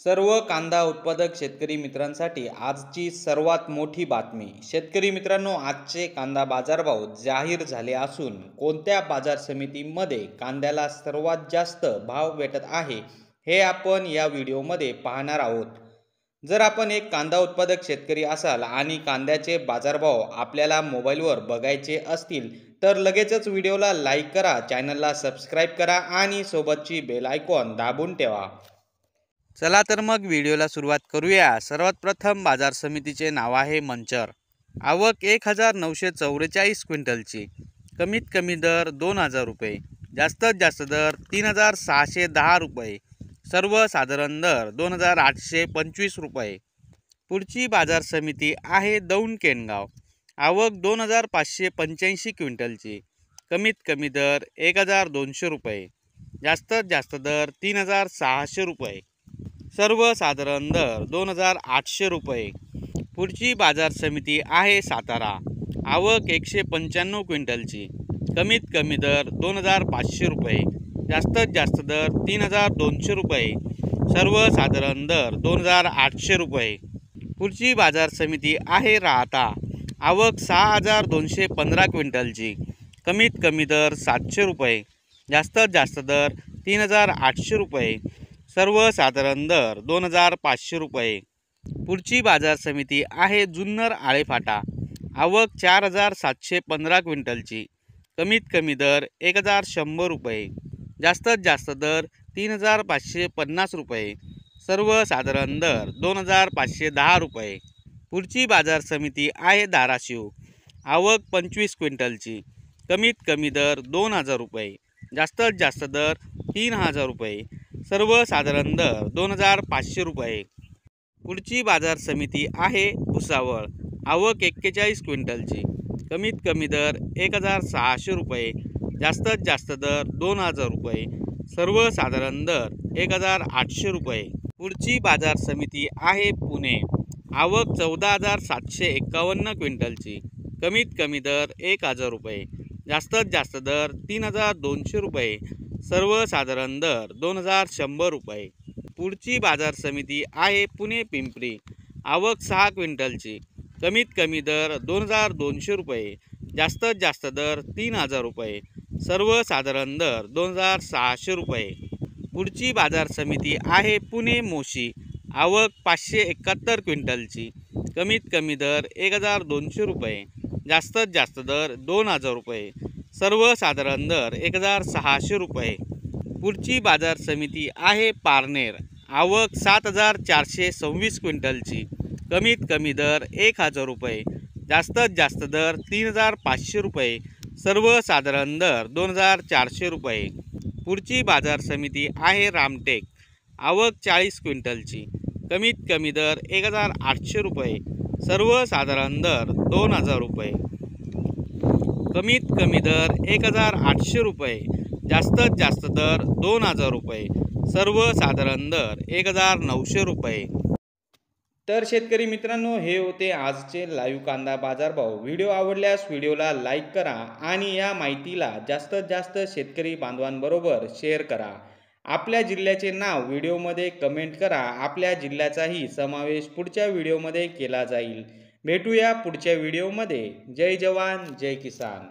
सर्व कांदा उत्पादक शेतकरी मित्रांसाठी आजची सर्वात मोठी बातमी। शेतकरी मित्रांनो, आजचे कांदा बाजारभाव जाहीर झाले असून कोणत्या बाजार समितीमध्ये कांद्याला सर्वात जास्त भाव भेटत आहे हे आपण या व्हिडिओमध्ये पाहणार आहोत। जर आपण एक कांदा उत्पादक शेतकरी असाल आणि कांद्याचे बाजारभाव आपल्याला मोबाईलवर बघायचे असतील तर लगेचच व्हिडिओला लाईक करा, चॅनलला सबस्क्राईब करा आणि सोबतची बेल आयकॉन दाबून ठेवा। चला तर मग व्हिडिओला सुरुवात करूया। सर्वात प्रथम बाजार समितीचे नाव आहे मंचर। आवक 1944 क्विंटलची। कमीत कमी दर 2000 रुपये, जास्तीत जास्त दर 3610 रुपये, सर्वसाधारण दर 2825 रुपये। पुढची बाजार समिती आहे दौंड केनगाव। आवक 2585 क्विंटलची। कमीत कमी दर 1200 रुपये, जास्तीत जास्त दर 3600 रुपये, सर्वसाधारण दर 2800 रुपये। पुढची बाजार समिती आहे सातारा। आवक 195 क्विंटलची। कमीत कमी दर 2500 रुपये, जास्तीत जास्त दर 3200 रुपये, सर्वसाधारण दर 2800 रुपये। पुढची बाजार समिती आहे राहता। आवक 6215 क्विंटलची। कमीत कमी दर 700 रुपये, जास्तीत जास्त दर 3800 रुपये, सर्वसाधारण दर 2500 रुपये। पुढची बाजार समिती आहे जुन्नर आळेफाटा। आवक 4715 क्विंटलची। कमीत कमी दर 1100 रुपये, जास्तीत जास्त दर 3550 रुपये, सर्वसाधारण दर 2510 रुपये। पुढची बाजार समिती आहे धाराशिव। आवक 25 क्विंटलची। कमीत कमी दर 2000 रुपये, जास्तीत जास्त दर 3000 रुपये, सर्वसाधारण दर 2500 रुपये। पुढची बाजार समिती आहे भुसावळ। आवक 41 क्विंटलची। कमीत कमी दर 1600 रुपये, जास्तीत जास्त दर 2000 रुपये, सर्वसाधारण दर 1800 रुपये। पुढची बाजार समिती आहे पुणे। आवक 14751 क्विंटलची। कमीत कमी दर 1000 रुपये, जास्तीत जास्त दर 3200 रुपये, सर्वसाधारण दर 2100 रुपये। पुढची बाजार समिती आहे पुणे पिंपरी। आवक 6 क्विंटलची। कमीत कमी दर 2200 रुपये, जास्तीत जास्त दर 3000 रुपये, सर्वसाधारण दर 2600 रुपये। पुढची बाजार समिती आहे पुणे मोशी। आवक 571 क्विंटलची। कमीत कमी दर 1200 रुपये, जास्तीत जास्त दर 2000 रुपये, सर्वसाधारण दर 1600 रुपये। पुढची बाजार समिती आहे पारनेर। आवक 7426 क्विंटलची। कमीत कमी दर 1000 रुपये, जास्तीत जास्त दर 3500 रुपये, सर्वसाधारण दर 2400 रुपये। पुढची बाजार समिती आहे रामटेक। आवक 40 क्विंटलची। कमीत कमी दर 1800 रुपये, सर्वसाधारण दर 2000 रुपये, कमीत कमी दर 1800 रुपये, जास्तीत जास्त दर 2000 रुपये, सर्वसाधारण दर 1900 रुपये। तर शेतकरी मित्रांनो, हे होते आजचे लाईव्ह कांदा बाजारभाव। व्हिडिओ आवडल्यास व्हिडिओला लाईक करा आणि या माहितीला जास्तीत जास्त शेतकरी बांधवांबरोबर शेअर करा। आपल्या जिल्ह्याचे नाव व्हिडिओमध्ये कमेंट करा। आपल्या जिल्ह्याचाही समावेश पुढच्या व्हिडिओमध्ये केला जाईल। भेटूया पुढच्या व्हिडिओमध्ये। जय जवान जय किसान।